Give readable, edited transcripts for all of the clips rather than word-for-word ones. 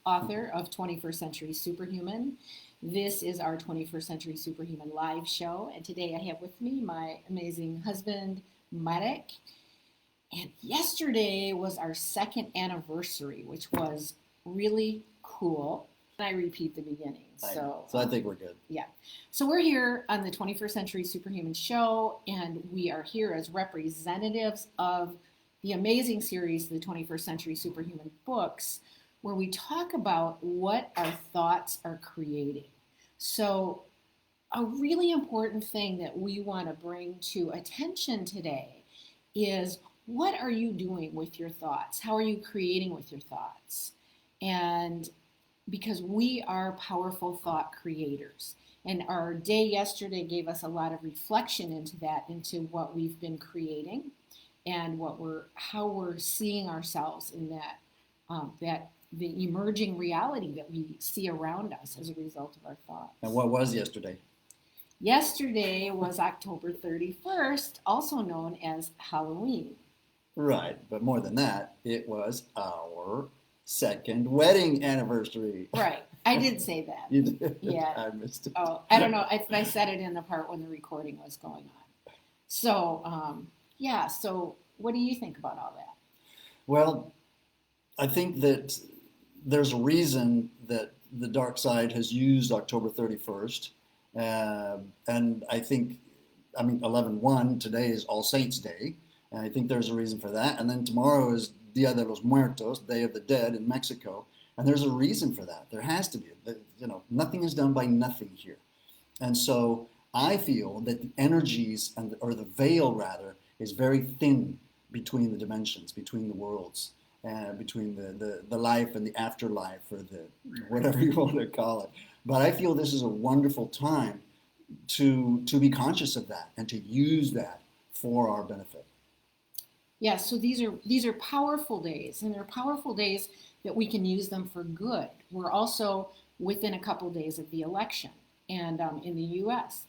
author of 21st Century Superhuman. This is our 21st Century Superhuman live show, and today I have with me my amazing husband, Marek. And yesterday was our second anniversary, which was really cool. I repeat the beginning. So I think we're good. Yeah. So we're here on the 21st Century Superhuman show, and we are here as representatives of the amazing series, the 21st Century Superhuman books, where we talk about what our thoughts are creating. So a really important thing that we want to bring to attention today is, what are you doing with your thoughts? How are you creating with your thoughts? And because we are powerful thought creators. And our day yesterday gave us a lot of reflection into that, into what we've been creating and how we're seeing ourselves in the emerging reality that we see around us as a result of our thoughts. And what was yesterday? Yesterday was October 31st, also known as Halloween. Right, but more than that, it was our second wedding anniversary. Right, I did say that. You did? Yeah. I missed it. Oh, I don't know if I said it in the part when the recording was going on. So, so what do you think about all that? Well, I think that there's a reason that the dark side has used October 31st. And I think, 11/1, today is All Saints Day. And I think there's a reason for that. And then tomorrow is Dia de los Muertos, Day of the Dead in Mexico. And there's a reason for that. There has to be. Nothing is done by nothing here. And so I feel that the energies, or the veil rather, is very thin between the dimensions, between the worlds, between the life and the afterlife, or the whatever you want to call it. But I feel this is a wonderful time to be conscious of that and to use that for our benefit. Yeah, so these are powerful days, and they're powerful days that we can use them for good. We're also within a couple days of the election, and in the U.S.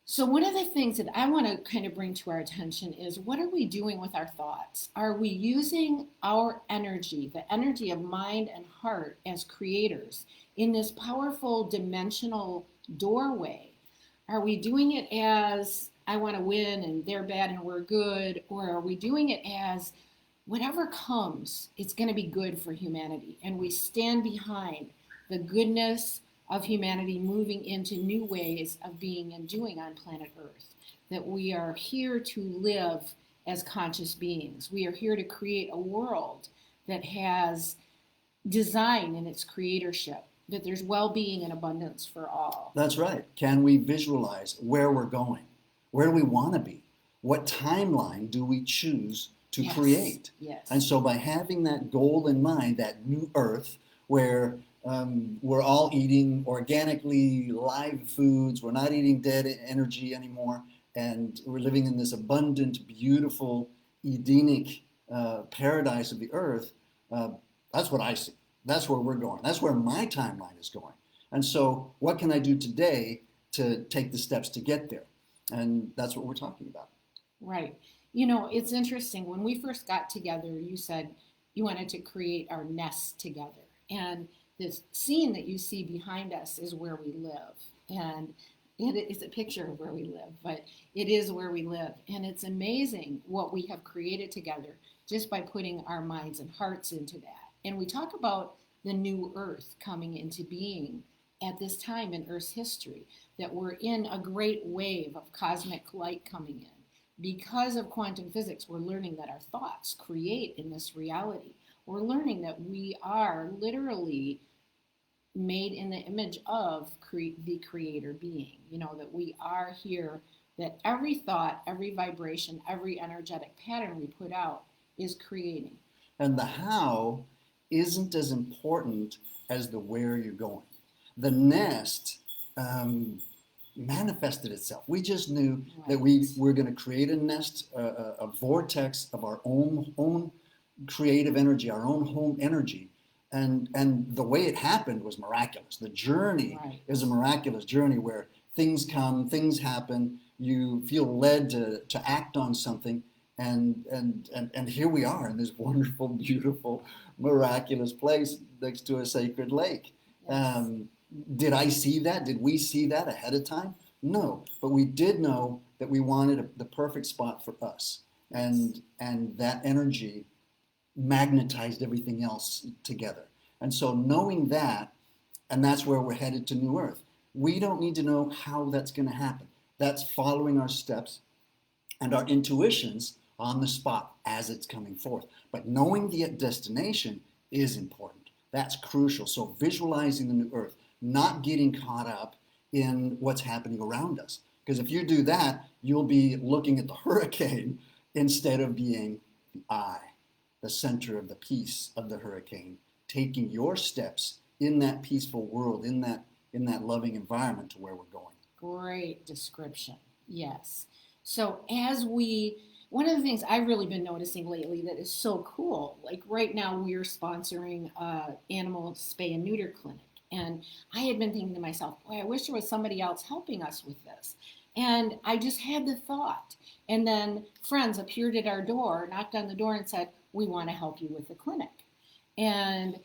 So one of the things that I want to kind of bring to our attention is, what are we doing with our thoughts? Are we using our energy, the energy of mind and heart as creators, in this powerful dimensional doorway? Are we doing it as, I want to win and they're bad and we're good? Or are we doing it as, whatever comes, it's going to be good for humanity, and we stand behind the goodness of humanity moving into new ways of being and doing on planet Earth? That we are here to live as conscious beings. We are here to create a world that has design in its creatorship, that there's well-being and abundance for all. That's right. Can we visualize where we're going? Where do we want to be? What timeline do we choose to create? Yes. And so by having that goal in mind, that new earth where we're all eating organically live foods, we're not eating dead energy anymore, and we're living in this abundant, beautiful, Edenic paradise of the earth, that's what I see. That's where we're going. That's where my timeline is going. And so what can I do today to take the steps to get there? And that's what we're talking about. Right. It's interesting. When we first got together, you said you wanted to create our nest together. And this scene that you see behind us is where we live. And it is a picture of where we live, but it is where we live. And it's amazing what we have created together just by putting our minds and hearts into that. And we talk about the new earth coming into being at this time in Earth's history, that we're in a great wave of cosmic light coming in. Because of quantum physics, we're learning that our thoughts create in this reality. We're learning that we are literally made in the image of the creator being, that we are here, that every thought, every vibration, every energetic pattern we put out is creating. And the how isn't as important as the where you're going. The nest manifested itself. We just knew that we were going to create a nest, a vortex of our own creative energy, our own home energy. And the way it happened was miraculous. The journey is a miraculous journey where things come, things happen, you feel led to act on something, And here we are in this wonderful, beautiful, miraculous place next to a sacred lake. Yes. Did I see that? Did we see that ahead of time? No, but we did know that we wanted the perfect spot for us, Yes. and that energy magnetized everything else together. And so knowing that, and that's where we're headed to New Earth. We don't need to know how that's going to happen. That's following our steps and our intuitions on the spot as it's coming forth. But knowing the destination is important. That's crucial. So visualizing the New Earth, not getting caught up in what's happening around us. Because if you do that, you'll be looking at the hurricane instead of being the eye, the center of the peace of the hurricane, taking your steps in that peaceful world, in that loving environment to where we're going. Great description. Yes. So one of the things I've really been noticing lately that is so cool, like right now we're sponsoring an animal spay and neuter clinic. And I had been thinking to myself, boy, I wish there was somebody else helping us with this. And I just had the thought. And then friends appeared at our door, knocked on the door and said, we want to help you with the clinic. And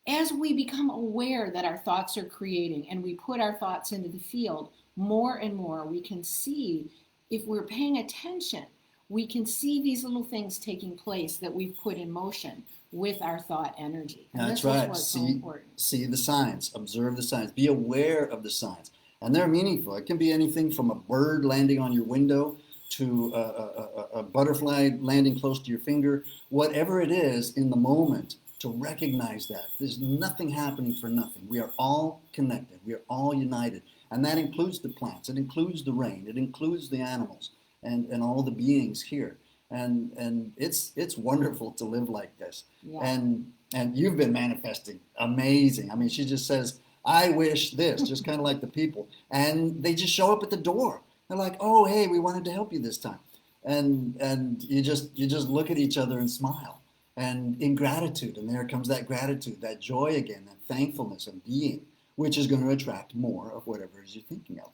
as we become aware that our thoughts are creating and we put our thoughts into the field, more and more we can see, if we're paying attention, we can see these little things taking place that we've put in motion with our thought energy. And That's this right. is what's so important. See the signs, observe the signs, be aware of the signs. And they're meaningful. It can be anything from a bird landing on your window to a butterfly landing close to your finger, whatever it is in the moment, to recognize that. There's nothing happening for nothing. We are all connected. We are all united. And that includes the plants. It includes the rain. It includes the animals and all the beings here. And it's wonderful to live like this. Yeah. And you've been manifesting amazing. I mean, she just says, I wish this, just kind of like the people. And they just show up at the door. They're like, oh, hey, we wanted to help you this time. And you just look at each other and smile. And in gratitude, and there comes that gratitude, that joy again, that thankfulness of being, which is going to attract more of whatever it is you're thinking of.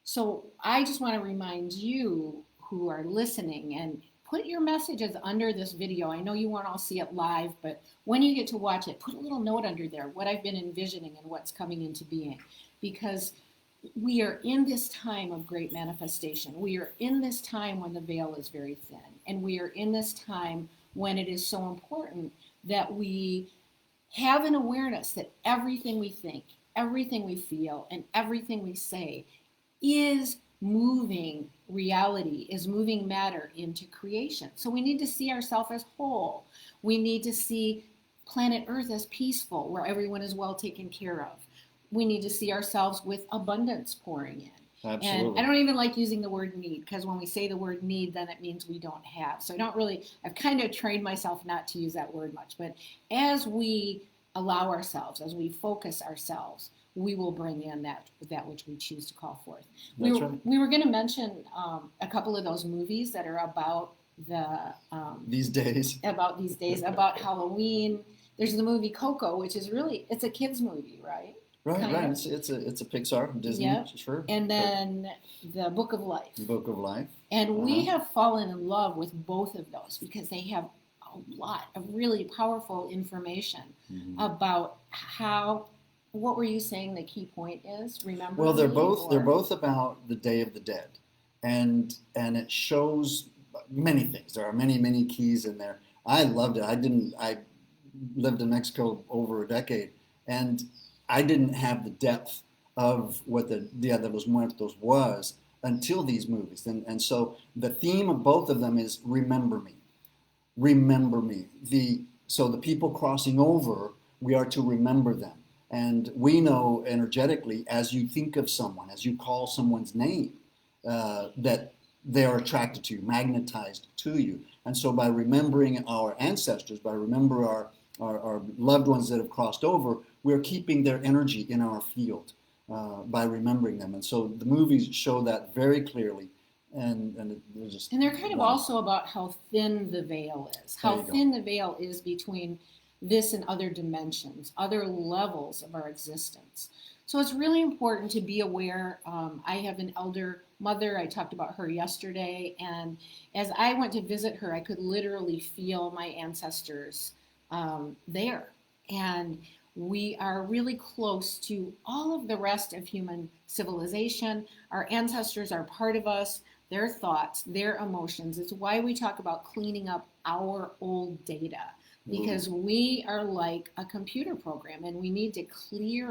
So I just want to remind you who are listening, and put your messages under this video. I know you won't all see it live, but when you get to watch it, put a little note under there, what I've been envisioning and what's coming into being. Because we are in this time of great manifestation. We are in this time when the veil is very thin. And we are in this time when it is so important that we have an awareness that everything we think, everything we feel, and everything we say is moving reality, is moving matter into creation. So we need to see ourselves as whole. We need to see planet Earth as peaceful, where everyone is well taken care of. We need to see ourselves with abundance pouring in. Absolutely. And I don't even like using the word need, because when we say the word need, then it means we don't have. So I've kind of trained myself not to use that word much. But as we allow ourselves, as we focus ourselves, we will bring in that which we choose to call forth. We were going to mention a couple of those movies that are about these days, about Halloween. There's the movie Coco, which is it's a kid's movie, right? Right. It's a Pixar, Disney, yep. Sure. And then the Book of Life. Book of Life. And we have fallen in love with both of those because they have a lot of really powerful information about how. What were you saying the key point is? Remember? Well, they're both about the Day of the Dead, and it shows many things. There are many keys in there. I loved it. I lived in Mexico over a decade, and I didn't have the depth of what the Dia de los Muertos was until these movies. And so the theme of both of them is remember me. Remember me. So the people crossing over, we are to remember them. And we know energetically, as you think of someone, as you call someone's name, that they are attracted to you, magnetized to you. And so by remembering our ancestors, by remembering our loved ones that have crossed over, we're keeping their energy in our field by remembering them. And so the movies show that very clearly. And they're kind of also about how thin the veil is, how thin the veil is between this and other dimensions, other levels of our existence. So it's really important to be aware. I have an elder mother. I talked about her yesterday. And as I went to visit her, I could literally feel my ancestors there. And we are really close to all of the rest of human civilization. Our ancestors are part of us, their thoughts, their emotions. It's why we talk about cleaning up our old data, because we are like a computer program and we need to clean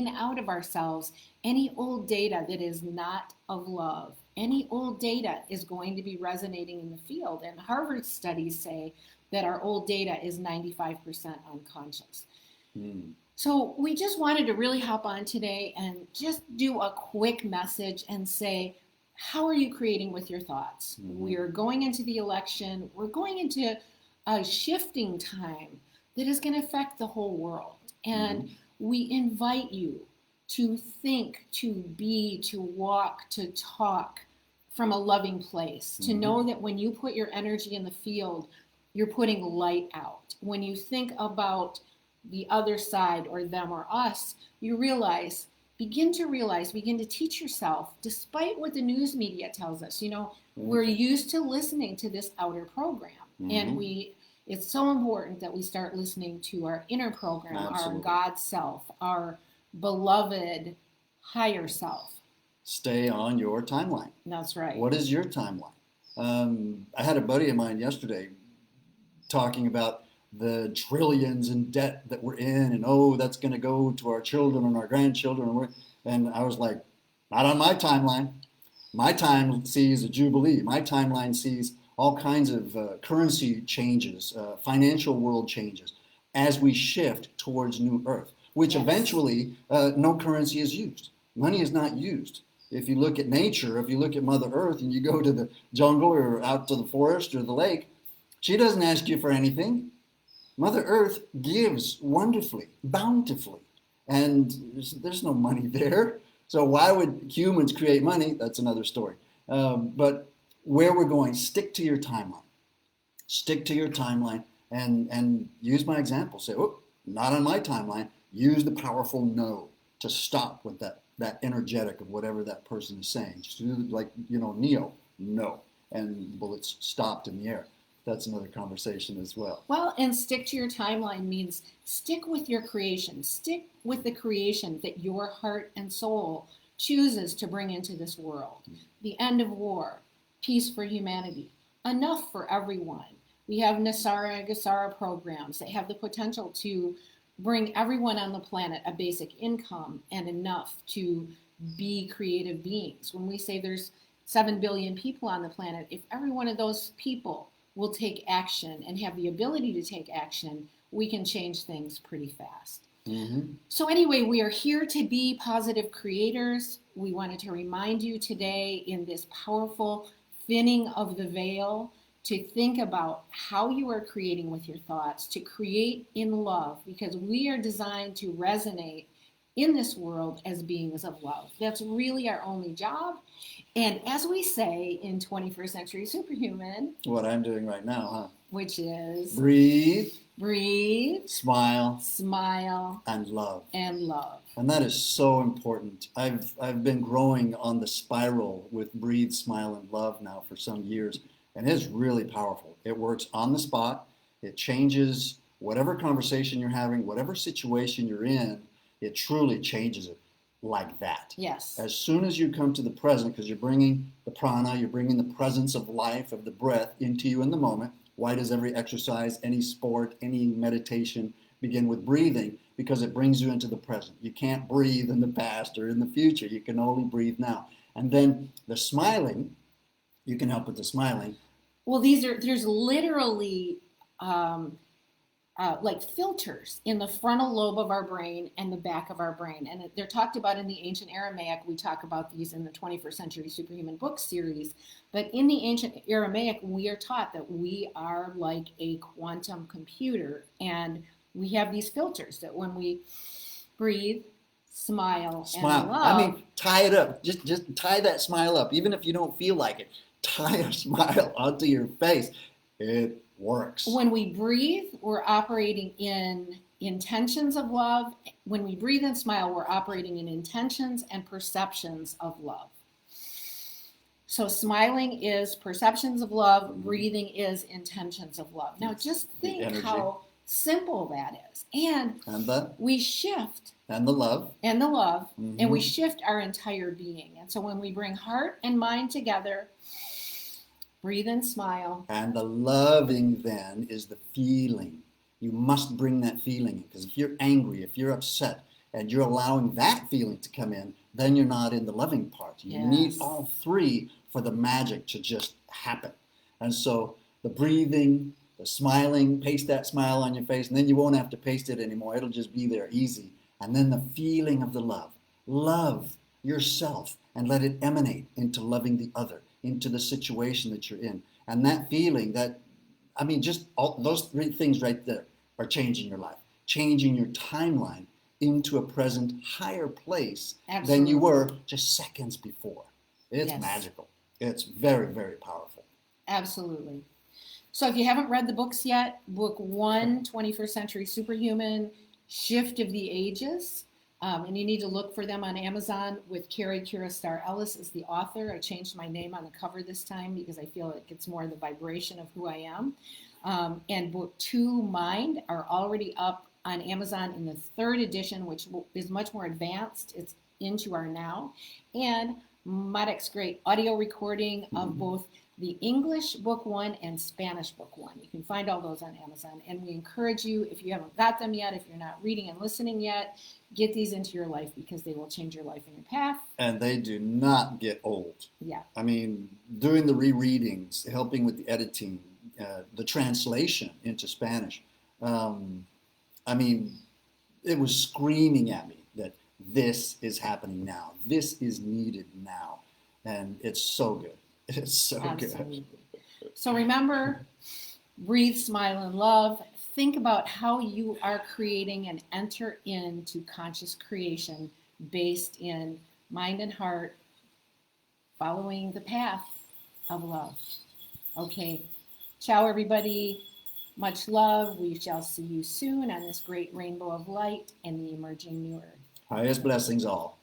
out of ourselves any old data that is not of love. Any old data is going to be resonating in the field. And Harvard studies say that our old data is 95% unconscious. So we just wanted to really hop on today and just do a quick message and say, how are you creating with your thoughts? We're going into the election. We're going into a shifting time that is going to affect the whole world. And we invite you to think, to be, to walk, to talk from a loving place, to know that when you put your energy in the field, you're putting light out. When you think about the other side or them or us, you begin to teach yourself, despite what the news media tells us. We're used to listening to this outer program. And it's so important that we start listening to our inner program, our God self, our beloved higher self. Stay on your timeline. That's right. What is your timeline? I had a buddy of mine yesterday talking about the trillions in debt that we're in, and that's going to go to our children and our grandchildren. And I was like, not on my timeline. My time sees a jubilee. My timeline sees all kinds of currency changes, financial world changes, as we shift towards New Earth, which eventually no currency is used. Money is not used. If you look at nature, if you look at Mother Earth and you go to the jungle or out to the forest or the lake, she doesn't ask you for anything. Mother Earth gives wonderfully, bountifully, and there's no money there. So why would humans create money? That's another story. But where we're going, stick to your timeline. Stick to your timeline and use my example. Say, not on my timeline. Use the powerful no to stop with that energetic of whatever that person is saying. Just do like, Neo, no. And bullets stopped in the air. That's another conversation as well. Well, and stick to your timeline means stick with your creation. Stick with the creation that your heart and soul chooses to bring into this world. The end of war, peace for humanity, enough for everyone. We have Nasara and Gasara programs that have the potential to bring everyone on the planet a basic income and enough to be creative beings. When we say there's 7 billion people on the planet, if every one of those people will take action and have the ability to take action, we can change things pretty fast. So anyway, we are here to be positive creators. We wanted to remind you today in this powerful thinning of the veil to think about how you are creating with your thoughts, to create in love, because we are designed to resonate in this world as beings of love. That's really our only job. And as we say in 21st Century Superhuman, what I'm doing right now, which is breathe, smile, and love. And that is so important. I've been growing on the spiral with breathe, smile, and love now for some years, and it's really powerful. It works on the spot. It changes whatever conversation you're having, whatever situation you're in. It truly changes it like that. Yes. As soon as you come to the present, because you're bringing the prana, you're bringing the presence of life, of the breath into you in the moment. Why does every exercise, any sport, any meditation begin with breathing? Because it brings you into the present. You can't breathe in the past or in the future. You can only breathe now. And then the smiling, you can help with the smiling. Well, there's literally like filters in the frontal lobe of our brain and the back of our brain. And they're talked about in the ancient Aramaic. We talk about these in the 21st Century Superhuman book series. But in the ancient Aramaic, we are taught that we are like a quantum computer. And we have these filters that when we breathe, smile, and love. I mean, tie it up. Just tie that smile up. Even if you don't feel like it, tie a smile onto your face. It works. When we breathe, we're operating in intentions of love. When we breathe and smile, we're operating in intentions and perceptions of love. So smiling is perceptions of love, breathing is intentions of love. Now just think how simple that is. And we shift. And the love. And the love. Mm-hmm. And we shift our entire being. And so when we bring heart and mind together, breathe and smile. And the loving then is the feeling. You must bring that feeling in, because if you're angry, if you're upset, and you're allowing that feeling to come in, then you're not in the loving part. You need all three for the magic to just happen. And so the breathing, the smiling, paste that smile on your face, and then you won't have to paste it anymore. It'll just be there easy. And then the feeling of the love. Love yourself and let it emanate into loving the other, into the situation that you're in. And that feeling, just all those three things right there are changing your life, changing your timeline into a present higher place than you were just seconds before. It's magical. It's very, very powerful. Absolutely. So if you haven't read the books yet, book 1, 21st Century Superhuman, Shift of the Ages, and you need to look for them on Amazon with Cary Kirastar Ellis as the author. I changed my name on the cover this time because I feel it gets more of the vibration of who I am. And book 2, Mind, are already up on Amazon in the 3rd edition, which is much more advanced. It's into our now. And Marek's great audio recording of both the English book 1 and Spanish book 1. You can find all those on Amazon. And we encourage you, if you haven't got them yet, if you're not reading and listening yet, get these into your life because they will change your life and your path. And they do not get old. Yeah. I mean, doing the rereadings, helping with the editing, the translation into Spanish, it was screaming at me that this is happening now. This is needed now. And it's so good. It's so good. So remember, breathe, smile, and love. Think about how you are creating and enter into conscious creation based in mind and heart, following the path of love. Okay. Ciao, everybody. Much love. We shall see you soon on this great rainbow of light and the emerging new earth. Highest blessings all.